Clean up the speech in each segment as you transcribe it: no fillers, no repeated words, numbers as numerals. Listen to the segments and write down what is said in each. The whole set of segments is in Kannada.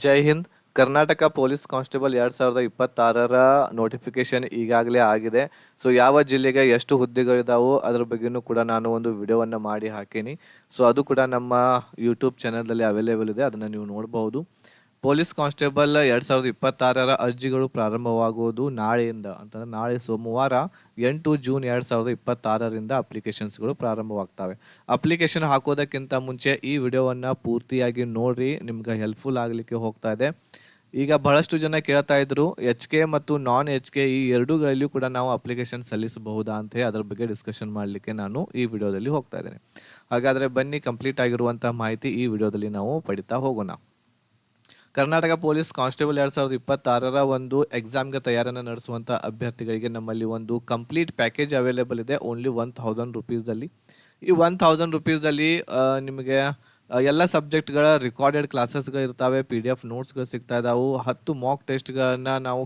ಜೈ ಹಿಂದ್. ಕರ್ನಾಟಕ ಪೊಲೀಸ್ ಕಾನ್ಸ್ಟೇಬಲ್ 2026ರ ನೋಟಿಫಿಕೇಶನ್ ಈಗಾಗಲೇ ಆಗಿದೆ. ಸೊ ಯಾವ ಜಿಲ್ಲೆಗೆ ಎಷ್ಟು ಹುದ್ದೆಗಳಿದಾವೋ ಅದ್ರ ಬಗ್ಗೆನೂ ಕೂಡ ನಾನು ಒಂದು ವಿಡಿಯೋವನ್ನು ಮಾಡಿ ಹಾಕೀನಿ. ಸೊ ಅದು ಕೂಡ ನಮ್ಮ ಯೂಟ್ಯೂಬ್ ಚಾನಲ್ನಲ್ಲಿ ಅವೈಲೇಬಲ್ ಇದೆ, ಅದನ್ನು ನೀವು ನೋಡ್ಬೋದು. ಪೊಲೀಸ್ ಕಾನ್ಸ್ಟೇಬಲ್ 2026ರ ಅರ್ಜಿಗಳು ಪ್ರಾರಂಭವಾಗುವುದು ನಾಳೆಯಿಂದ, ಅಂತಂದ್ರೆ ನಾಳೆ ಸೋಮವಾರ 8 ಜೂನ್ 2026ರಿಂದ ಅಪ್ಲಿಕೇಶನ್ಸ್ಗಳು ಪ್ರಾರಂಭವಾಗ್ತವೆ. ಅಪ್ಲಿಕೇಶನ್ ಹಾಕೋದಕ್ಕಿಂತ ಮುಂಚೆ ಈ ವಿಡಿಯೋವನ್ನು ಪೂರ್ತಿಯಾಗಿ ನೋಡ್ರಿ, ನಿಮ್ಗೆ ಹೆಲ್ಪ್ಫುಲ್ ಆಗಲಿಕ್ಕೆ ಹೋಗ್ತಾ ಇದೆ. ಈಗ ಬಹಳಷ್ಟು ಜನ ಕೇಳ್ತಾ ಇದ್ರು, ಎಚ್ ಕೆ ಮತ್ತು ನಾನ್ ಎಚ್ ಕೆ ಈ ಎರಡೂಗಳಲ್ಲಿಯೂ ಕೂಡ ನಾವು ಅಪ್ಲಿಕೇಶನ್ ಸಲ್ಲಿಸಬಹುದಾ ಅಂತ ಹೇಳಿ ಅದ್ರ ಬಗ್ಗೆ ಡಿಸ್ಕಷನ್ ಮಾಡಲಿಕ್ಕೆ ನಾನು ಈ ವಿಡಿಯೋದಲ್ಲಿ ಹೋಗ್ತಾ ಇದ್ದೇನೆ. ಹಾಗಾದರೆ ಬನ್ನಿ, ಕಂಪ್ಲೀಟ್ ಆಗಿರುವಂಥ ಮಾಹಿತಿ ಈ ವಿಡಿಯೋದಲ್ಲಿ ನಾವು ಪಡಿತಾ ಹೋಗೋಣ. ಕರ್ನಾಟಕ ಪೊಲೀಸ್ ಕಾನ್ಸ್ಟೇಬಲ್ 2026ರ ಒಂದು ಎಕ್ಸಾಮ್ಗೆ ತಯಾರನ್ನು ನಡೆಸುವಂಥ ಅಭ್ಯರ್ಥಿಗಳಿಗೆ ನಮ್ಮಲ್ಲಿ ಒಂದು ಕಂಪ್ಲೀಟ್ ಪ್ಯಾಕೇಜ್ ಅವೈಲೇಬಲ್ ಇದೆ, ಓನ್ಲಿ 1000 ರುಪೀಸ್ದಲ್ಲಿ. ಈ 1000 ರುಪೀಸ್ದಲ್ಲಿ ನಿಮಗೆ ಎಲ್ಲ ಸಬ್ಜೆಕ್ಟ್ಗಳ ರಿಕಾರ್ಡೆಡ್ ಕ್ಲಾಸಸ್ಗಳು ಇರ್ತವೆ, PDF ನೋಟ್ಸ್ಗಳು ಸಿಗ್ತಾ ಇದ್ದಾವೆ, 10 ಮಾಕ್ ಟೆಸ್ಟ್ಗಳನ್ನ ನಾವು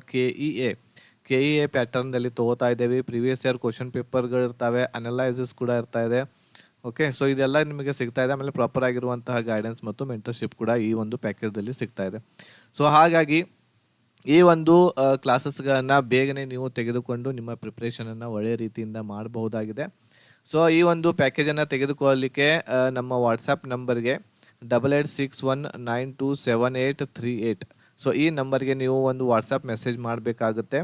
KEA ಪ್ಯಾಟರ್ನ್ದಲ್ಲಿ ತೊಗೋತಾ ಇದ್ದೇವೆ. ಪ್ರೀವಿಯಸ್ ಇಯರ್ ಕ್ವಶನ್ ಪೇಪರ್ಗಳು ಇರ್ತವೆ, ಅನಲೈಸಿಸ್ ಕೂಡ ಇರ್ತಾ ಇದೆ. ಓಕೆ, ಸೊ ಇದೆಲ್ಲ ನಿಮಗೆ ಸಿಗ್ತಾ ಇದೆ. ಆಮೇಲೆ ಪ್ರಾಪರ್ ಆಗಿರುವಂತಹ ಗೈಡೆನ್ಸ್ ಮತ್ತು ಮೆಂಟರ್ಶಿಪ್ ಕೂಡ ಈ ಒಂದು ಪ್ಯಾಕೇಜ್ದಲ್ಲಿ ಸಿಗ್ತಾ ಇದೆ. ಸೊ ಹಾಗಾಗಿ ಈ ಒಂದು ಕ್ಲಾಸಸ್ಗಳನ್ನು ಬೇಗನೆ ನೀವು ತೆಗೆದುಕೊಂಡು ನಿಮ್ಮ ಪ್ರಿಪ್ರೇಷನನ್ನು ಒಳ್ಳೆಯ ರೀತಿಯಿಂದ ಮಾಡಬಹುದಾಗಿದೆ. ಸೊ ಈ ಒಂದು ಪ್ಯಾಕೇಜನ್ನು ತೆಗೆದುಕೊಳ್ಳಲಿಕ್ಕೆ ನಮ್ಮ ವಾಟ್ಸಪ್ ನಂಬರ್ಗೆ 8861927838, ಸೊ ಈ ನಂಬರ್ಗೆ ನೀವು ಒಂದು ವಾಟ್ಸಪ್ ಮೆಸೇಜ್ ಮಾಡಬೇಕಾಗುತ್ತೆ,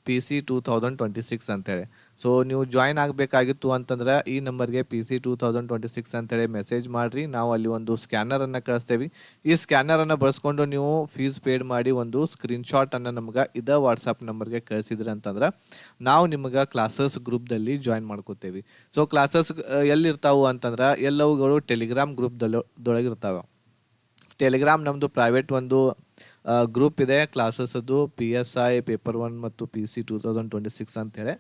PC 2026 ಅಂತೇಳಿ. ಸೊ ನೀವು ಜಾಯ್ನ್ ಆಗಬೇಕಾಗಿತ್ತು ಅಂತಂದ್ರೆ ಈ ನಂಬರ್ಗೆ PC 2026 ಅಂತೇಳಿ ಮೆಸೇಜ್ ಮಾಡಿರಿ. ನಾವು ಅಲ್ಲಿ ಒಂದು ಸ್ಕ್ಯಾನರನ್ನು ಕಳಿಸ್ತೇವೆ. ಈ ಸ್ಕ್ಯಾನರನ್ನು ಬಳಸ್ಕೊಂಡು ನೀವು ಫೀಸ್ ಪೇಡ್ ಮಾಡಿ ಒಂದು ಸ್ಕ್ರೀನ್ಶಾಟನ್ನು ನಮ್ಗೆ ಇದೇ ವಾಟ್ಸಪ್ ನಂಬರ್ಗೆ ಕಳಿಸಿದ್ರಿ ಅಂತಂದ್ರೆ ನಾವು ನಿಮ್ಗೆ ಕ್ಲಾಸಸ್ ಗ್ರೂಪ್ದಲ್ಲಿ ಜಾಯ್ನ್ ಮಾಡ್ಕೋತೇವೆ. ಸೊ ಕ್ಲಾಸಸ್ ಎಲ್ಲಿರ್ತಾವೆ ಅಂತಂದ್ರೆ ಎಲ್ಲವುಗಳು ಟೆಲಿಗ್ರಾಮ್ ಗ್ರೂಪ್ದೊಳಗಿರ್ತಾವೆ. ಟೆಲಿಗ್ರಾಮ್ ನಮ್ಮದು ಪ್ರೈವೇಟ್ ಒಂದು ಗ್ರೂಪ್ ಇದೆ, ಕ್ಲಾಸಸ್ದು PSI ಪೇಪರ್ 1 ಮತ್ತು PC 2026 ಅಂತೇಳಿ.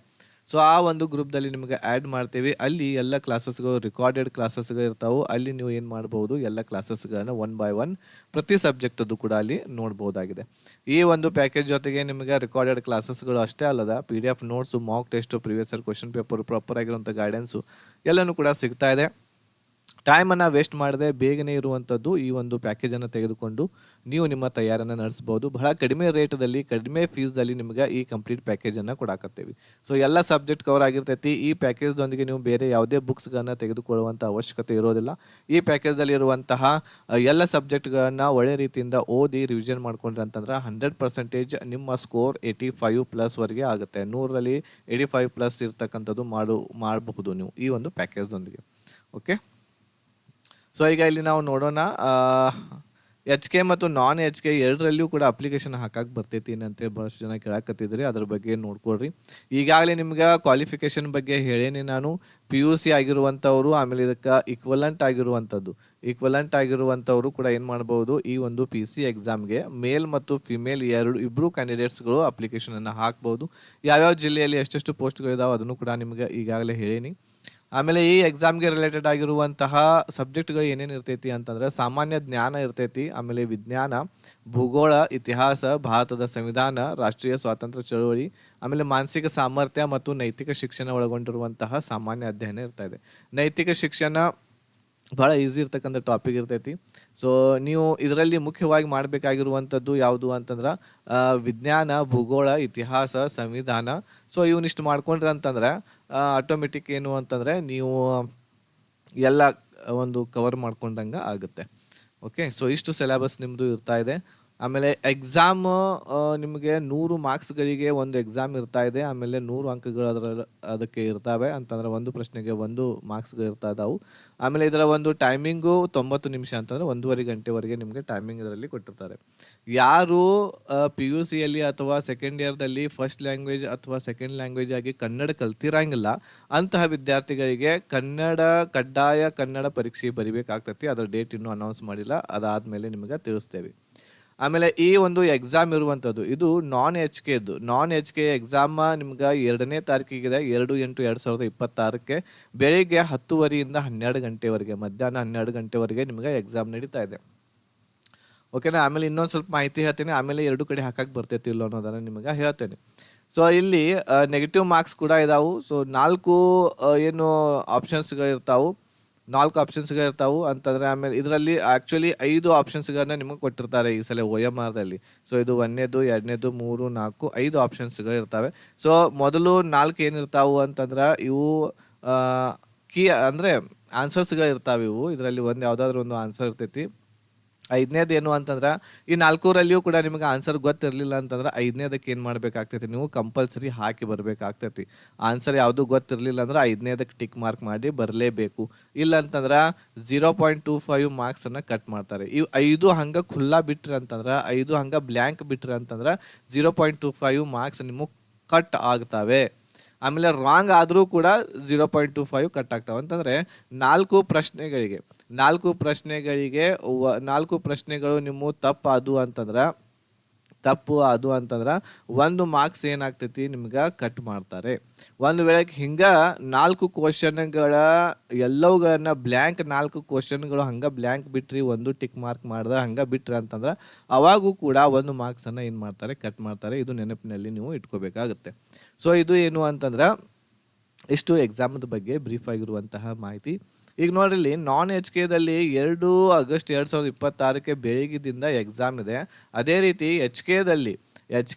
ಸೊ ಆ ಒಂದು ಗ್ರೂಪ್ದಲ್ಲಿ ನಿಮಗೆ ಆ್ಯಡ್ ಮಾಡ್ತೀವಿ. ಅಲ್ಲಿ ಎಲ್ಲ ಕ್ಲಾಸಸ್ಗಳು ರಿಕಾರ್ಡೆಡ್ ಕ್ಲಾಸಸ್ಗಳು ಇರ್ತಾವೆ. ಅಲ್ಲಿ ನೀವು ಏನು ಮಾಡ್ಬೋದು, ಎಲ್ಲ ಕ್ಲಾಸಸ್ಗಳನ್ನು 1 by 1 ಪ್ರತಿ ಸಬ್ಜೆಕ್ಟದ್ದು ಕೂಡ ಅಲ್ಲಿ ನೋಡ್ಬೋದಾಗಿದೆ. ಈ ಒಂದು ಪ್ಯಾಕೇಜ್ ಜೊತೆಗೆ ನಿಮಗೆ ರಿಕಾರ್ಡೆಡ್ ಕ್ಲಾಸಸ್ಗಳು ಅಷ್ಟೇ ಅಲ್ಲದ PDF notes, mock test, previous year question paper, proper ಆಗಿರುವಂಥ ಗೈಡೆನ್ಸು ಎಲ್ಲನೂ ಕೂಡ ಸಿಗ್ತಾ ಇದೆ. ಟೈಮನ್ನು ವೇಸ್ಟ್ ಮಾಡದೆ ಬೇಗನೆ ಇರುವಂಥದ್ದು ಈ ಒಂದು ಪ್ಯಾಕೇಜನ್ನು ತೆಗೆದುಕೊಂಡು ನೀವು ನಿಮ್ಮ ತಯಾರನ್ನು ನಡೆಸ್ಬೋದು. ಬಹಳ ಕಡಿಮೆ ರೇಟದಲ್ಲಿ, ಕಡಿಮೆ ಫೀಸ್ದಲ್ಲಿ ನಿಮಗೆ ಈ ಕಂಪ್ಲೀಟ್ ಪ್ಯಾಕೇಜನ್ನು ಕೊಡಾಕತ್ತೀವಿ. ಸೊ ಎಲ್ಲ ಸಬ್ಜೆಕ್ಟ್ ಕವರ್ ಆಗಿರ್ತೈತಿ. ಈ ಪ್ಯಾಕೇಜ್ದೊಂದಿಗೆ ನೀವು ಬೇರೆ ಯಾವುದೇ ಬುಕ್ಸ್ಗಳನ್ನು ತೆಗೆದುಕೊಳ್ಳುವಂಥ ಅವಶ್ಯಕತೆ ಇರೋದಿಲ್ಲ. ಈ ಪ್ಯಾಕೇಜ್ದಲ್ಲಿ ಇರುವಂತಹ ಎಲ್ಲ ಸಬ್ಜೆಕ್ಟ್ಗಳನ್ನು ಒಳ್ಳೆ ರೀತಿಯಿಂದ ಓದಿ ರಿವಿಷನ್ ಮಾಡ್ಕೊಂಡ್ರೆ ಅಂತಂದ್ರೆ 100% ನಿಮ್ಮ ಸ್ಕೋರ್ 85+ವರೆಗೆ ಆಗುತ್ತೆ. 100ರಲ್ಲಿ 85+ ಇರ್ತಕ್ಕಂಥದ್ದು ಮಾಡಬಹುದು ನೀವು ಈ ಒಂದು ಪ್ಯಾಕೇಜ್ದೊಂದಿಗೆ. ಓಕೆ, ಸೊ ಈಗ ಇಲ್ಲಿ ನಾವು ನೋಡೋಣ, HK ಮತ್ತು ನಾನ್ HK ಎರಡರಲ್ಲಿಯೂ ಕೂಡ ಅಪ್ಲಿಕೇಶನ್ ಹಾಕಕ್ಕೆ ಬರ್ತೈತಿ ಅಂತ ಭಾಳಷ್ಟು ಜನ ಕೇಳಕತ್ತಿದ್ರಿ. ಅದ್ರ ಬಗ್ಗೆ ನೋಡ್ಕೊಳ್ರಿ. ಈಗಾಗಲೇ ನಿಮ್ಗೆ ಕ್ವಾಲಿಫಿಕೇಷನ್ ಬಗ್ಗೆ ಹೇಳೇನಿ ನಾನು. PUC ಆಗಿರುವಂಥವ್ರು, ಆಮೇಲೆ ಇದಕ್ಕೆ ಈಕ್ವಲೆಂಟ್ ಆಗಿರುವಂಥವ್ರು ಕೂಡ ಏನು ಮಾಡ್ಬೋದು, ಈ ಒಂದು PC ಎಕ್ಸಾಮ್ಗೆ ಮೇಲ್ ಮತ್ತು ಫಿಮೇಲ್ ಇಬ್ಬರು ಕ್ಯಾಂಡಿಡೇಟ್ಸ್ಗಳು ಅಪ್ಲಿಕೇಶನನ್ನು ಹಾಕ್ಬೋದು. ಯಾವ್ಯಾವ ಜಿಲ್ಲೆಯಲ್ಲಿ ಎಷ್ಟೆಷ್ಟು ಪೋಸ್ಟ್ಗಳಿದಾವೆ ಅದನ್ನು ಕೂಡ ನಿಮ್ಗೆ ಈಗಾಗಲೇ ಹೇಳೀನಿ. ಆಮೇಲೆ ಈ ಎಕ್ಸಾಮ್ಗೆ ರಿಲೇಟೆಡ್ ಆಗಿರುವಂತಹ ಸಬ್ಜೆಕ್ಟ್ಗಳು ಏನೇನು ಇರ್ತೈತಿ ಅಂತಂದ್ರೆ ಸಾಮಾನ್ಯ ಜ್ಞಾನ ಇರ್ತೈತಿ, ಆಮೇಲೆ ವಿಜ್ಞಾನ, ಭೂಗೋಳ, ಇತಿಹಾಸ, ಭಾರತದ ಸಂವಿಧಾನ, ರಾಷ್ಟ್ರೀಯ ಸ್ವಾತಂತ್ರ್ಯ ಚಳವಳಿ, ಆಮೇಲೆ ಮಾನಸಿಕ ಸಾಮರ್ಥ್ಯ ಮತ್ತು ನೈತಿಕ ಶಿಕ್ಷಣ ಒಳಗೊಂಡಿರುವಂತಹ ಸಾಮಾನ್ಯ ಅಧ್ಯಯನ ಇರ್ತಾ ಇದೆ. ನೈತಿಕ ಶಿಕ್ಷಣ ಭಾಳ ಈಸಿ ಇರ್ತಕ್ಕಂಥ ಟಾಪಿಕ್ ಇರ್ತೈತಿ. ಸೊ ನೀವು ಇದರಲ್ಲಿ ಮುಖ್ಯವಾಗಿ ಮಾಡಬೇಕಾಗಿರುವಂಥದ್ದು ಯಾವುದು ಅಂತಂದ್ರೆ ವಿಜ್ಞಾನ, ಭೂಗೋಳ, ಇತಿಹಾಸ, ಸಂವಿಧಾನ. ಸೊ ಇವನಿಷ್ಟು ಮಾಡ್ಕೊಂಡ್ರೆ ಅಂತಂದ್ರೆ ಆಟೋಮೆಟಿಕ್ ಏನು ಅಂತಂದರೆ ನೀವು ಎಲ್ಲ ಒಂದು ಕವರ್ ಮಾಡ್ಕೊಂಡಂಗೆ ಆಗುತ್ತೆ. ಓಕೆ, ಸೊ ಇಷ್ಟು ಸಿಲೆಬಸ್ ನಿಮ್ಮದು ಇರ್ತಾ ಇದೆ. ಆಮೇಲೆ ಎಕ್ಸಾಮ್ ನಿಮಗೆ 100 ಮಾರ್ಕ್ಸ್ಗಳಿಗೆ ಒಂದು ಎಕ್ಸಾಮ್ ಇರ್ತಾ ಇದೆ. ಆಮೇಲೆ 100 ಅಂಕಗಳು ಅದಕ್ಕೆ ಇರ್ತವೆ, ಅಂತಂದ್ರೆ ಒಂದು ಪ್ರಶ್ನೆಗೆ 1 ಮಾರ್ಕ್ಸ್ಗಳು ಇರ್ತಾ ಇದ್ದಾವೆ. ಆಮೇಲೆ ಇದರ ಒಂದು ಟೈಮಿಂಗು 90 ನಿಮಿಷ, ಅಂತಂದರೆ 1.5 ಗಂಟೆವರೆಗೆ ನಿಮಗೆ ಟೈಮಿಂಗ್ ಇದರಲ್ಲಿ ಕೊಟ್ಟಿರ್ತಾರೆ. ಯಾರು PUCಯಲ್ಲಿ ಅಥವಾ ಸೆಕೆಂಡ್ ಇಯರ್ದಲ್ಲಿ ಫಸ್ಟ್ ಲ್ಯಾಂಗ್ವೇಜ್ ಅಥವಾ ಸೆಕೆಂಡ್ ಲ್ಯಾಂಗ್ವೇಜ್ ಆಗಿ ಕನ್ನಡ ಕಲ್ತಿರಂಗಿಲ್ಲ ಅಂತಹ ವಿದ್ಯಾರ್ಥಿಗಳಿಗೆ ಕಡ್ಡಾಯ ಕನ್ನಡ ಪರೀಕ್ಷೆ ಬರಿಬೇಕಾಗ್ತೈತಿ. ಅದರ ಡೇಟ್ ಇನ್ನೂ ಅನೌನ್ಸ್ ಮಾಡಿಲ್ಲ, ಅದಾದಮೇಲೆ ನಿಮಗೆ ತಿಳಿಸ್ತೇವೆ. ಆಮೇಲೆ ಈ ಒಂದು ಎಕ್ಸಾಮ್ ಇರುವಂಥದ್ದು ಇದು ನಾನ್ ಎಚ್ ಕೆ ಎಕ್ಸಾಮ್ ನಿಮ್ಗೆ 2ನೇ ತಾರೀಕಿಗಿದೆ, 2/8/2026 ಬೆಳಿಗ್ಗೆ 10:00 12 ಗಂಟೆವರೆಗೆ, ಮಧ್ಯಾಹ್ನ 12 ಗಂಟೆವರೆಗೆ ನಿಮ್ಗೆ ಎಕ್ಸಾಮ್ ನಡೀತಾ ಇದೆ. ಓಕೆನಾ. ಆಮೇಲೆ ಇನ್ನೊಂದು ಸ್ವಲ್ಪ ಮಾಹಿತಿ ಹೇಳ್ತೇನೆ, ಆಮೇಲೆ 2 ಕಡೆ ಹಾಕಕ್ಕೆ ಬರ್ತೈತಿ ಇಲ್ಲ ಅನ್ನೋದನ್ನು ನಿಮಗೆ ಹೇಳ್ತೇನೆ. ಸೊ ಇಲ್ಲಿ ನೆಗೆಟಿವ್ ಮಾರ್ಕ್ಸ್ ಕೂಡ ಇದಾವೆ. ಸೊ 4 ಏನು ಆಪ್ಷನ್ಸ್ಗಳು ಇರ್ತಾವೆ. 4 ಆಪ್ಷನ್ಸ್ಗಳು ಇರ್ತಾವು ಅಂತಂದ್ರೆ. ಆಮೇಲೆ ಇದರಲ್ಲಿ ಆಕ್ಚುಲಿ 5 ಆಪ್ಷನ್ಸ್ಗಳನ್ನ ನಿಮಗೆ ಕೊಟ್ಟಿರ್ತಾರೆ ಈ ಸಲ OMR ದಲ್ಲಿ. ಸೊ ಇದು 1ನೇದು 2ನೇದು 3 4 5 ಆಪ್ಷನ್ಸ್ಗಳು ಇರ್ತವೆ. ಸೊ ಮೊದಲು 4 ಏನಿರ್ತಾವು ಅಂತಂದ್ರೆ ಇವು ಕೀ ಅಂದ್ರೆ ಆನ್ಸರ್ಸ್ಗಳು ಇರ್ತಾವೆ. ಇವು ಇದರಲ್ಲಿ ಒಂದು ಯಾವುದಾದ್ರೂ ಒಂದು ಆನ್ಸರ್ ಇರ್ತೈತಿ. 5ನೇದು ಏನು ಅಂತಂದ್ರೆ ಈ 4ರಲ್ಲಿಯೂ ಕೂಡ ನಿಮಗೆ ಆನ್ಸರ್ ಗೊತ್ತಿರಲಿಲ್ಲ ಅಂತಂದ್ರೆ 5ನೇದಕ್ಕೆ ಏನು ಮಾಡಬೇಕಾಗ್ತೈತಿ, ನೀವು ಕಂಪಲ್ಸರಿ ಹಾಕಿ ಬರಬೇಕಾಗ್ತೈತಿ. ಆನ್ಸರ್ ಯಾವುದು ಗೊತ್ತಿರಲಿಲ್ಲ ಅಂದ್ರೆ 5ನೇದಕ್ಕೆ ಟಿಕ್ ಮಾರ್ಕ್ ಮಾಡಿ ಬರಲೇಬೇಕು. ಇಲ್ಲ ಅಂತಂದ್ರೆ 0.25 ಮಾರ್ಕ್ಸನ್ನು ಕಟ್ ಮಾಡ್ತಾರೆ. ಇವು 5 ಹಂಗೆ ಖುಲ್ಲಾ ಬಿಟ್ರಿ ಅಂತಂದ್ರೆ, 5 ಹಂಗೆ ಬ್ಲ್ಯಾಂಕ್ ಬಿಟ್ರಿ ಅಂತಂದ್ರೆ 0.25 ಮಾರ್ಕ್ಸ್ ನಿಮಗೆ ಕಟ್ ಆಗ್ತವೆ. ಆಮೇಲೆ ರಾಂಗ್ ಆದರೂ ಕೂಡ 0.25 ಕಟ್ ಆಗ್ತಾವೆ. ಅಂತಂದರೆ 4 ಪ್ರಶ್ನೆಗಳಿಗೆ 4 ಪ್ರಶ್ನೆಗಳು ನಿಮ್ಮ ತಪ್ಪು ಅದು ಅಂತಂದ್ರೆ 1 ಮಾರ್ಕ್ಸ್ ಏನಾಗ್ತೈತಿ ನಿಮ್ಗೆ ಕಟ್ ಮಾಡ್ತಾರೆ. ಒಂದು ವೇಳೆ ಹಿಂಗೆ 4 ಕ್ವಶನ್ಗಳ ಎಲ್ಲವುಗಳನ್ನ ಬ್ಲ್ಯಾಂಕ್ 4 ಕ್ವಶನ್ಗಳು ಹಂಗೆ ಬ್ಲ್ಯಾಂಕ್ ಬಿಟ್ರಿ, ಒಂದು ಟಿಕ್ ಮಾರ್ಕ್ ಮಾಡ್ದೆ ಹಂಗೆ ಬಿಟ್ರಿ ಅಂತಂದ್ರೆ ಅವಾಗೂ ಕೂಡ 1 ಮಾರ್ಕ್ಸನ್ನು ಏನು ಮಾಡ್ತಾರೆ, ಕಟ್ ಮಾಡ್ತಾರೆ. ಇದು ನೆನಪಿನಲ್ಲಿ ನೀವು ಇಟ್ಕೋಬೇಕಾಗುತ್ತೆ. ಸೊ ಇದು ಏನು ಅಂತಂದ್ರೆ ಇಷ್ಟು ಎಕ್ಸಾಮದ ಬಗ್ಗೆ ಬ್ರೀಫ್ ಆಗಿರುವಂತಹ ಮಾಹಿತಿ. ಈಗ ನೋಡ್ರಿ, ನಾನ್ HKದಲ್ಲಿ 2 ಆಗಸ್ಟ್ 2026 ಬೆಳಗಿದಿಂದ ಎಕ್ಸಾಮ್ ಇದೆ. ಅದೇ ರೀತಿ ಎಚ್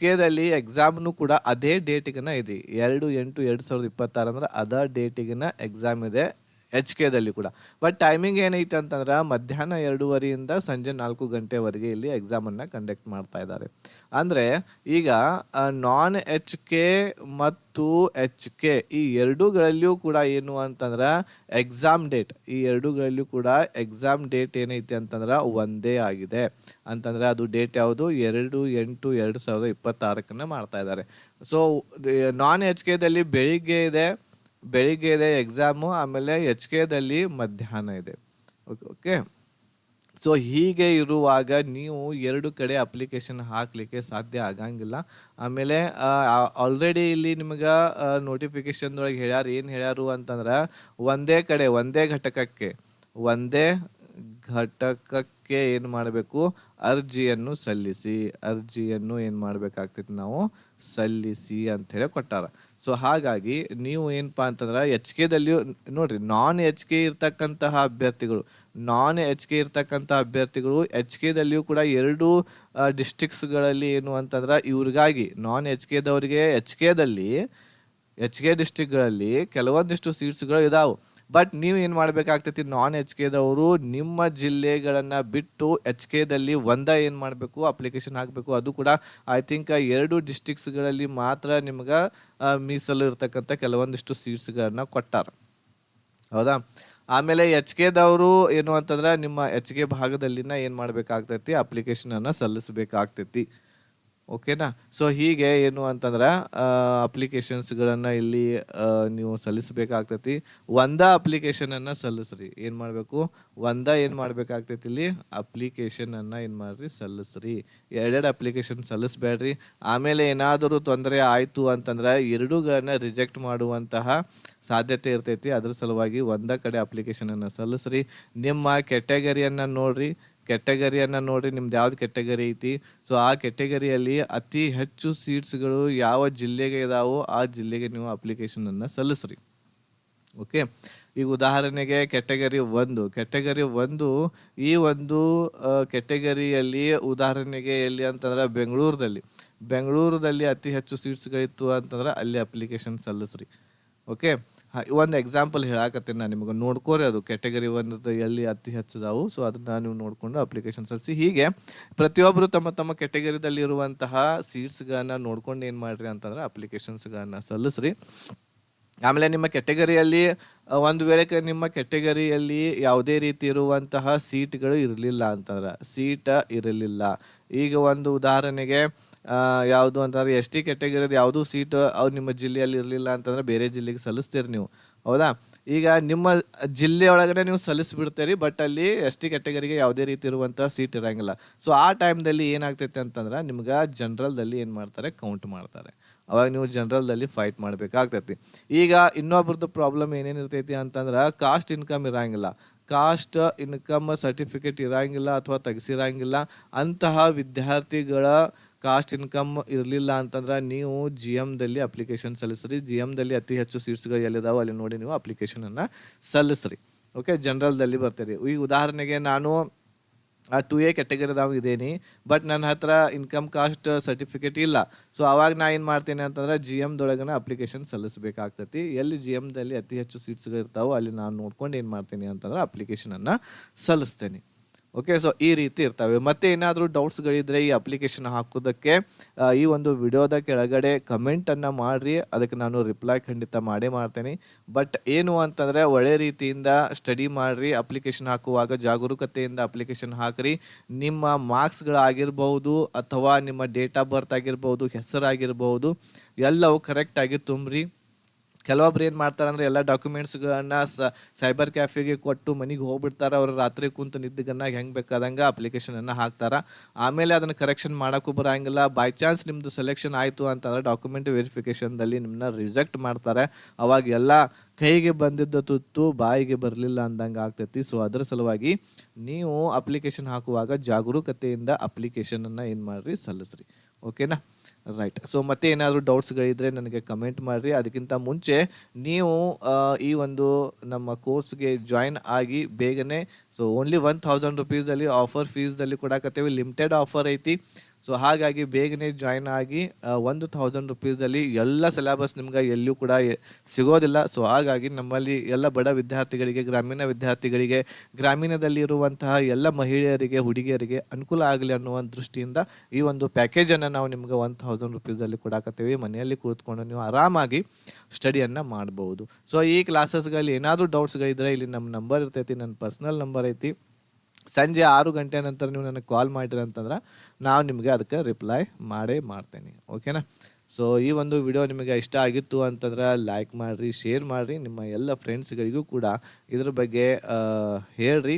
ಕೆದಲ್ಲಿ ಎಕ್ಸಾಮ್ನು ಕೂಡ ಅದೇ ಡೇಟಿಗನ ಇದೆ. 2/8/2026 ಅಂದ್ರೆ ಅದೇ ಡೇಟಿಗಿನ ಎಕ್ಸಾಮ್ ಇದೆ HKದಲ್ಲಿ ಕೂಡ. ಬಟ್ ಟೈಮಿಂಗ್ ಏನೈತೆ ಅಂತಂದ್ರೆ ಮಧ್ಯಾಹ್ನ 2:30ಯಿಂದ ಸಂಜೆ 4 ಗಂಟೆವರೆಗೆ ಇಲ್ಲಿ ಎಕ್ಸಾಮನ್ನು ಕಂಡಕ್ಟ್ ಮಾಡ್ತಾ ಇದ್ದಾರೆ. ಅಂದರೆ ಈಗ ನಾನ್ HK ಮತ್ತು HK ಈ ಎರಡೂಗಳಲ್ಲಿಯೂ ಕೂಡ ಏನು ಅಂತಂದ್ರೆ ಎಕ್ಸಾಮ್ ಡೇಟ್, ಈ ಎರಡೂಗಳಲ್ಲಿಯೂ ಕೂಡ ಎಕ್ಸಾಮ್ ಡೇಟ್ ಏನೈತೆ ಅಂತಂದ್ರೆ ಒಂದೇ ಆಗಿದೆ. ಅಂತಂದ್ರೆ ಅದು ಡೇಟ್ ಯಾವುದು, 2/8/2026 ಮಾಡ್ತಾ ಇದ್ದಾರೆ. ಸೊ ನಾನ್ HKದಲ್ಲಿ ಬೆಳಿಗ್ಗೆ ಇದೆ ಎಕ್ಸಾಮು, ಆಮೇಲೆ HKದಲ್ಲಿ ಮಧ್ಯಾಹ್ನ ಇದೆ. ಓಕೆ. ಸೊ ಹೀಗೆ ಇರುವಾಗ ನೀವು 2 ಕಡೆ ಅಪ್ಲಿಕೇಶನ್ ಹಾಕಲಿಕ್ಕೆ ಸಾಧ್ಯ ಆಗಂಗಿಲ್ಲ. ಆಮೇಲೆ ಆಲ್ರೆಡಿ ಇಲ್ಲಿ ನಿಮ್ಗೆ ನೋಟಿಫಿಕೇಶನ್ದೊಳಗೆ ಏನು ಹೇಳ್ಯಾರು ಅಂತಂದ್ರೆ ಒಂದೇ ಘಟಕಕ್ಕೆ ಏನು ಮಾಡಬೇಕು, ಅರ್ಜಿಯನ್ನು ಏನು ಮಾಡಬೇಕಾಗ್ತೈತಿ, ನಾವು ಸಲ್ಲಿಸಿ ಅಂಥೇಳಿ ಕೊಟ್ಟಾರ. ಸೊ ಹಾಗಾಗಿ ನೀವು ಏನಪ್ಪ ಅಂತಂದ್ರೆ HKದಲ್ಲಿಯೂ ನೋಡ್ರಿ, ನಾನ್ HK ಇರ್ತಕ್ಕಂತಹ ಅಭ್ಯರ್ಥಿಗಳು HKದಲ್ಲಿಯೂ ಕೂಡ 2 ಡಿಸ್ಟ್ರಿಕ್ಟ್ಸ್ಗಳಲ್ಲಿ ಏನು ಅಂತಂದ್ರೆ ಇವ್ರಿಗಾಗಿ ನಾನ್ HKದವರಿಗೆ HK ಡಿಸ್ಟ್ರಿಕ್ಟ್ಗಳಲ್ಲಿ ಕೆಲವೊಂದಿಷ್ಟು ಸೀಟ್ಸ್ಗಳು ಇದಾವೆ. ಬಟ್ ನೀವು ಏನು ಮಾಡಬೇಕಾಗ್ತೈತಿ, ನಾನ್ HKದವರು ನಿಮ್ಮ ಜಿಲ್ಲೆಗಳನ್ನು ಬಿಟ್ಟು HKದಲ್ಲಿ ಏನು ಮಾಡಬೇಕು, ಅಪ್ಲಿಕೇಶನ್ ಹಾಕಬೇಕು. ಅದು ಕೂಡ ಐ ಥಿಂಕ್ 2 ಡಿಸ್ಟ್ರಿಕ್ಟ್ಸ್ಗಳಲ್ಲಿ ಮಾತ್ರ ನಿಮ್ಗೆ ಮೀಸಲು ಇರ್ತಕ್ಕಂಥ ಕೆಲವೊಂದಿಷ್ಟು ಸೀಟ್ಸ್ಗಳನ್ನ ಕೊಟ್ಟಾರ, ಹೌದಾ. ಆಮೇಲೆ HKದವರು ಏನು ಅಂತಂದ್ರೆ ನಿಮ್ಮ HK ಭಾಗದಲ್ಲಿನ ಏನು ಮಾಡಬೇಕಾಗ್ತೈತಿ, ಅಪ್ಲಿಕೇಶನನ್ನು ಸಲ್ಲಿಸಬೇಕಾಗ್ತೈತಿ. ಓಕೆನಾ. ಸೊ ಹೀಗೆ ಏನು ಅಂತಂದ್ರೆ ಅಪ್ಲಿಕೇಶನ್ಸ್ಗಳನ್ನು ಇಲ್ಲಿ ನೀವು ಸಲ್ಲಿಸಬೇಕಾಗ್ತೈತಿ. ಅಪ್ಲಿಕೇಶನನ್ನು ಸಲ್ಲಿಸ್ರಿ. ಏನು ಮಾಡಬೇಕು, ಏನು ಮಾಡಬೇಕಾಗ್ತೈತಿ, ಇಲ್ಲಿ ಅಪ್ಲಿಕೇಶನನ್ನು ಏನು ಮಾಡಿರಿ, ಸಲ್ಲಿಸ್ರಿ. 2 ಅಪ್ಲಿಕೇಶನ್ ಸಲ್ಲಿಸಬೇಡ್ರಿ. ಆಮೇಲೆ ಏನಾದರೂ ತೊಂದರೆ ಆಯಿತು ಅಂತಂದ್ರೆ ಎರಡೂಗಳನ್ನ ರಿಜೆಕ್ಟ್ ಮಾಡುವಂತಹ ಸಾಧ್ಯತೆ ಇರ್ತೈತಿ. ಅದ್ರ ಸಲುವಾಗಿ ಕಡೆ ಅಪ್ಲಿಕೇಶನನ್ನು ಸಲ್ಲಿಸ್ರಿ. ನಿಮ್ಮ ಕೆಟಗರಿಯನ್ನು ನೋಡ್ರಿ, ನಿಮ್ದು ಯಾವ್ದು ಕೆಟಗರಿ ಐತಿ, ಸೊ ಆ ಕೆಟಗರಿಯಲ್ಲಿ ಅತಿ ಹೆಚ್ಚು ಸೀಟ್ಸ್ಗಳು ಯಾವ ಜಿಲ್ಲೆಗೆ ಇದಾವೋ ಆ ಜಿಲ್ಲೆಗೆ ನೀವು ಅಪ್ಲಿಕೇಶನನ್ನು ಸಲ್ಲಿಸ್ರಿ. ಓಕೆ. ಈಗ ಉದಾಹರಣೆಗೆ ಕೆಟಗರಿ 1 ಈ ಒಂದು ಕೆಟಗರಿಯಲ್ಲಿ ಉದಾಹರಣೆಗೆ ಎಲ್ಲಿ ಅಂತಂದ್ರೆ ಬೆಂಗಳೂರಲ್ಲಿ ಅತಿ ಹೆಚ್ಚು ಸೀಟ್ಸ್ಗಳಿತ್ತು ಅಂತಂದ್ರೆ ಅಲ್ಲಿ ಅಪ್ಲಿಕೇಶನ್ ಸಲ್ಲಿಸ್ರಿ. ಓಕೆ. ಒಂದು ಎಕ್ಸಾಂಪಲ್ ಹೇಳಾಕತ್ತೀನಿ ನಾನು ನಿಮಗೆ, ನೋಡ್ಕೋರಿ ಅದು ಕೆಟಗರಿ 1 ಎಲ್ಲಿ ಅತಿ ಹೆಚ್ಚಿದಾವು. ಸೊ ಅದನ್ನ ನೀವು ನೋಡಿಕೊಂಡು ಅಪ್ಲಿಕೇಶನ್ ಸಲ್ಲಿಸಿ. ಹೀಗೆ ಪ್ರತಿಯೊಬ್ಬರು ತಮ್ಮ ಕೆಟಗರಿದಲ್ಲಿ ಇರುವಂತಹ ಸೀಟ್ಸ್ಗಳನ್ನ ನೋಡ್ಕೊಂಡು ಏನು ಮಾಡ್ರಿ ಅಂತಂದ್ರೆ ಅಪ್ಲಿಕೇಶನ್ಸ್ಗಳನ್ನ ಸಲ್ಲಿಸ್ರಿ. ಆಮೇಲೆ ನಿಮ್ಮ ಕೆಟಗರಿಯಲ್ಲಿ ಒಂದು ವೇಳೆ ನಿಮ್ಮ ಕೆಟಗರಿಯಲ್ಲಿ ಯಾವುದೇ ರೀತಿ ಇರುವಂತಹ ಸೀಟ್ಗಳು ಇರಲಿಲ್ಲ. ಈಗ ಒಂದು ಉದಾಹರಣೆಗೆ ಯಾವುದು ಅಂತಂದ್ರೆ ST ಕೆಟಗರಿದು ಯಾವುದೂ ಸೀಟ್ ಅವ್ರು ನಿಮ್ಮ ಜಿಲ್ಲೆಯಲ್ಲಿ ಇರಲಿಲ್ಲ ಅಂತಂದ್ರೆ ಬೇರೆ ಜಿಲ್ಲೆಗೆ ಸಲ್ಲಿಸ್ತೀರಿ ನೀವು, ಹೌದಾ. ಈಗ ನಿಮ್ಮ ಜಿಲ್ಲೆಯೊಳಗಡೆ ನೀವು ಸಲ್ಲಿಸ್ಬಿಡ್ತೀರಿ, ಬಟ್ ಅಲ್ಲಿ ST ಕೆಟಗರಿಗೆ ಯಾವುದೇ ರೀತಿ ಇರುವಂತಹ ಸೀಟ್ ಇರೋಂಗಿಲ್ಲ. ಸೊ ಆ ಟೈಮ್ದಲ್ಲಿ ಏನಾಗ್ತೈತೆ ಅಂತಂದ್ರೆ ನಿಮ್ಗೆ ಜನರಲ್ದಲ್ಲಿ ಏನು ಮಾಡ್ತಾರೆ, ಕೌಂಟ್ ಮಾಡ್ತಾರೆ. ಅವಾಗ ನೀವು ಜನರಲ್ದಲ್ಲಿ ಫೈಟ್ ಮಾಡಬೇಕಾಗ್ತೈತಿ. ಈಗ ಇನ್ನೊಬ್ರದ್ದು ಪ್ರಾಬ್ಲಮ್ ಏನೇನಿರ್ತೈತಿ ಅಂತಂದ್ರೆ ಕಾಸ್ಟ್ ಇನ್ಕಮ್ ಇರೋಂಗಿಲ್ಲ, ಕಾಸ್ಟ್ ಇನ್ಕಮ್ ಸರ್ಟಿಫಿಕೇಟ್ ಇರೋಂಗಿಲ್ಲ ಅಥವಾ ತೆಗೆಸಿರಂಗಿಲ್ಲ. ಅಂತಹ ವಿದ್ಯಾರ್ಥಿಗಳ ಕಾಸ್ಟ್ ಇನ್ಕಮ್ ಇರಲಿಲ್ಲ ಅಂತಂದ್ರೆ ನೀವು GMದಲ್ಲಿ ಅಪ್ಲಿಕೇಶನ್ ಸಲ್ಲಿಸ್ರಿ. GMದಲ್ಲಿ ಅತಿ ಹೆಚ್ಚು ಸೀಟ್ಸ್ಗಳು ಎಲ್ಲಿದಾವೆ ಅಲ್ಲಿ ನೋಡಿ ನೀವು ಅಪ್ಲಿಕೇಶನನ್ನು ಸಲ್ಲಿಸ್ರಿ. ಓಕೆ, ಜನರಲ್ದಲ್ಲಿ ಬರ್ತೀರಿ. ಈಗ ಉದಾಹರಣೆಗೆ ನಾನು 2A ಕ್ಯಾಟಗರಿದಾಗ ಇದ್ದೀನಿ, ಬಟ್ ನನ್ನ ಹತ್ರ ಇನ್ಕಮ್ ಕಾಸ್ಟ್ ಸರ್ಟಿಫಿಕೇಟ್ ಇಲ್ಲ. ಸೊ ಅವಾಗ ನಾ ಏನು ಮಾಡ್ತೀನಿ ಅಂತಂದ್ರೆ GMದೊಳಗನ ಅಪ್ಲಿಕೇಶನ್ ಸಲ್ಲಿಸಬೇಕಾಗ್ತೈತಿ. ಎಲ್ಲಿ GMದಲ್ಲಿ ಅತಿ ಹೆಚ್ಚು ಸೀಟ್ಸ್ಗಳು ಇರ್ತಾವೋ ಅಲ್ಲಿ ನಾನು ನೋಡ್ಕೊಂಡು ಏನು ಮಾಡ್ತೀನಿ ಅಂತಂದ್ರೆ ಅಪ್ಲಿಕೇಶನನ್ನು ಸಲ್ಲಿಸ್ತೇನೆ. ಓಕೆ, ಸೊ ಈ ರೀತಿ ಇರ್ತವೆ. ಮತ್ತೆ ಏನಾದರೂ ಡೌಟ್ಸ್ಗಳಿದ್ರೆ ಈ ಅಪ್ಲಿಕೇಶನ್ ಹಾಕೋದಕ್ಕೆ ಈ ಒಂದು ವಿಡಿಯೋದ ಕೆಳಗಡೆ ಕಮೆಂಟನ್ನು ಮಾಡಿರಿ, ಅದಕ್ಕೆ ನಾನು ರಿಪ್ಲೈ ಖಂಡಿತ ಮಾಡೇ ಮಾಡ್ತೇನೆ. ಬಟ್ ಏನು ಅಂತಂದರೆ ಒಳ್ಳೆ ರೀತಿಯಿಂದ ಸ್ಟಡಿ ಮಾಡಿರಿ, ಅಪ್ಲಿಕೇಶನ್ ಹಾಕುವಾಗ ಜಾಗರೂಕತೆಯಿಂದ ಅಪ್ಲಿಕೇಶನ್ ಹಾಕಿರಿ. ನಿಮ್ಮ ಮಾರ್ಕ್ಸ್ಗಳಾಗಿರ್ಬೋದು ಅಥವಾ ನಿಮ್ಮ ಡೇಟ್ ಆಫ್ ಬರ್ತ್ ಆಗಿರ್ಬೋದು, ಹೆಸರಾಗಿರ್ಬೋದು, ಎಲ್ಲವೂ ಕರೆಕ್ಟಾಗಿ ತುಂಬ್ರಿ. ಕೆಲವೊಬ್ರು ಏನು ಮಾಡ್ತಾರೆ ಅಂದರೆ ಎಲ್ಲ ಡಾಕ್ಯುಮೆಂಟ್ಸ್ಗಳನ್ನ ಸೈಬರ್ ಕ್ಯಾಫೆಗೆ ಕೊಟ್ಟು ಮನೆಗೆ ಹೋಗ್ಬಿಡ್ತಾರೆ. ಅವರು ರಾತ್ರಿ ಕುಂತು ನಿದ್ದೆಗನ್ನಾಗ ಹೆಂಗೆ ಬೇಕಾದಂಗೆ ಅಪ್ಲಿಕೇಶನನ್ನು ಹಾಕ್ತಾರೆ. ಆಮೇಲೆ ಅದನ್ನು ಕರೆಕ್ಷನ್ ಮಾಡೋಕ್ಕೂ ಬರೋಂಗಿಲ್ಲ. ಬೈ ಚಾನ್ಸ್ ನಿಮ್ಮದು ಸೆಲೆಕ್ಷನ್ ಆಯಿತು ಅಂತಂದರೆ ಡಾಕ್ಯುಮೆಂಟ್ ವೆರಿಫಿಕೇಷನ್ದಲ್ಲಿ ನಿಮ್ಮನ್ನ ರಿಜೆಕ್ಟ್ ಮಾಡ್ತಾರೆ. ಅವಾಗ ಎಲ್ಲ ಕೈಗೆ ಬಂದಿದ್ದ ತುತ್ತು ಬಾಯಿಗೆ ಬರಲಿಲ್ಲ ಅಂದಂಗೆ ಆಗ್ತೈತಿ. ಸೊ ಅದರ ಸಲುವಾಗಿ ನೀವು ಅಪ್ಲಿಕೇಶನ್ ಹಾಕುವಾಗ ಜಾಗರೂಕತೆಯಿಂದ ಅಪ್ಲಿಕೇಶನನ್ನು ಏನು ಮಾಡಿರಿ, ಸಲ್ಲಿಸ್ರಿ. ಓಕೆನಾ, ರೈಟ್. ಸೊ ಮತ್ತೆ ಏನಾದರೂ ಡೌಟ್ಸ್ಗಳಿದ್ರೆ ನನಗೆ ಕಮೆಂಟ್ ಮಾಡಿರಿ. ಅದಕ್ಕಿಂತ ಮುಂಚೆ ನೀವು ಈ ಒಂದು ನಮ್ಮ ಕೋರ್ಸ್ಗೆ ಜಾಯಿನ್ ಆಗಿ ಬೇಗನೆ, ಸೊ ಓನ್ಲಿ 1000 ರುಪೀಸಲ್ಲಿ ಆಫರ್ ಫೀಸ್ದಲ್ಲಿ ಕೊಡಕತ್ತೇವೆ, ಲಿಮಿಟೆಡ್ ಆಫರ್ ಐತಿ. ಸೊ ಹಾಗಾಗಿ ಬೇಗನೆ ಜಾಯ್ನ್ ಆಗಿ 1000 ರುಪೀಸಲ್ಲಿ ಎಲ್ಲ ಸಿಲೆಬಸ್ ನಿಮ್ಗೆ ಎಲ್ಲೂ ಕೂಡ ಸಿಗೋದಿಲ್ಲ. ಸೊ ಹಾಗಾಗಿ ನಮ್ಮಲ್ಲಿ ಎಲ್ಲ ಬಡ ವಿದ್ಯಾರ್ಥಿಗಳಿಗೆ, ಗ್ರಾಮೀಣ ವಿದ್ಯಾರ್ಥಿಗಳಿಗೆ, ಗ್ರಾಮೀಣದಲ್ಲಿ ಇರುವಂತಹ ಎಲ್ಲ ಮಹಿಳೆಯರಿಗೆ, ಹುಡುಗಿಯರಿಗೆ ಅನುಕೂಲ ಆಗಲಿ ಅನ್ನುವ ದೃಷ್ಟಿಯಿಂದ ಈ ಒಂದು ಪ್ಯಾಕೇಜನ್ನು ನಾವು ನಿಮ್ಗೆ 1000 ರುಪೀಸಲ್ಲಿ ಕೊಡಾಕತ್ತೀವಿ. ಮನೆಯಲ್ಲಿ ಕೂತ್ಕೊಂಡು ನೀವು ಆರಾಮಾಗಿ ಸ್ಟಡಿಯನ್ನು ಮಾಡ್ಬೋದು. ಸೊ ಈ ಕ್ಲಾಸಸ್ಗಳಲ್ಲಿ ಏನಾದರೂ ಡೌಟ್ಸ್ಗಳಿದ್ರೆ ಇಲ್ಲಿ ನಮ್ಮ ನಂಬರ್ ಇರ್ತೈತಿ, ನನ್ನ ಪರ್ಸ್ನಲ್ ನಂಬರ್ ಐತಿ. ಸಂಜೆ 6 ಗಂಟೆ ನಂತರ ನೀವು ನನಗೆ ಕಾಲ್ ಮಾಡಿರಿ ಅಂತಂದ್ರೆ ನಾವು ನಿಮಗೆ ಅದಕ್ಕೆ ರಿಪ್ಲೈ ಮಾಡೇ ಮಾಡ್ತೇನೆ. ಓಕೆನಾ. ಸೊ ಈ ಒಂದು ವಿಡಿಯೋ ನಿಮಗೆ ಇಷ್ಟ ಆಗಿತ್ತು ಅಂತಂದ್ರೆ ಲೈಕ್ ಮಾಡಿರಿ, ಶೇರ್ ಮಾಡಿರಿ, ನಿಮ್ಮ ಎಲ್ಲ ಫ್ರೆಂಡ್ಸ್ಗಳಿಗೂ ಕೂಡ ಇದ್ರ ಬಗ್ಗೆ ಹೇಳ್ರಿ.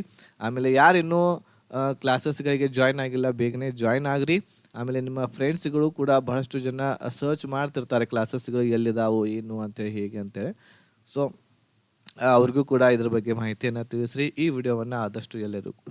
ಆಮೇಲೆ ಯಾರಿನ್ನೂ ಕ್ಲಾಸಸ್ಗಳಿಗೆ ಜಾಯ್ನ್ ಆಗಿಲ್ಲ ಬೇಗನೆ ಜಾಯ್ನ್ ಆಗ್ರಿ. ಆಮೇಲೆ ನಿಮ್ಮ ಫ್ರೆಂಡ್ಸ್ಗಳು ಕೂಡ ಬಹಳಷ್ಟು ಜನ ಸರ್ಚ್ ಮಾಡ್ತಿರ್ತಾರೆ ಕ್ಲಾಸಸ್ಗಳು ಎಲ್ಲಿದಾವು ಏನು ಅಂತೇಳಿ, ಹೇಗೆ ಅಂತೇಳಿ. ಸೊ ಅವ್ರಿಗೂ ಕೂಡ ಇದ್ರ ಬಗ್ಗೆ ಮಾಹಿತಿಯನ್ನು ತಿಳಿಸ್ರಿ. ಈ ವಿಡಿಯೋವನ್ನು ಆದಷ್ಟು ಎಲ್ಲರೂ ಕೂಡ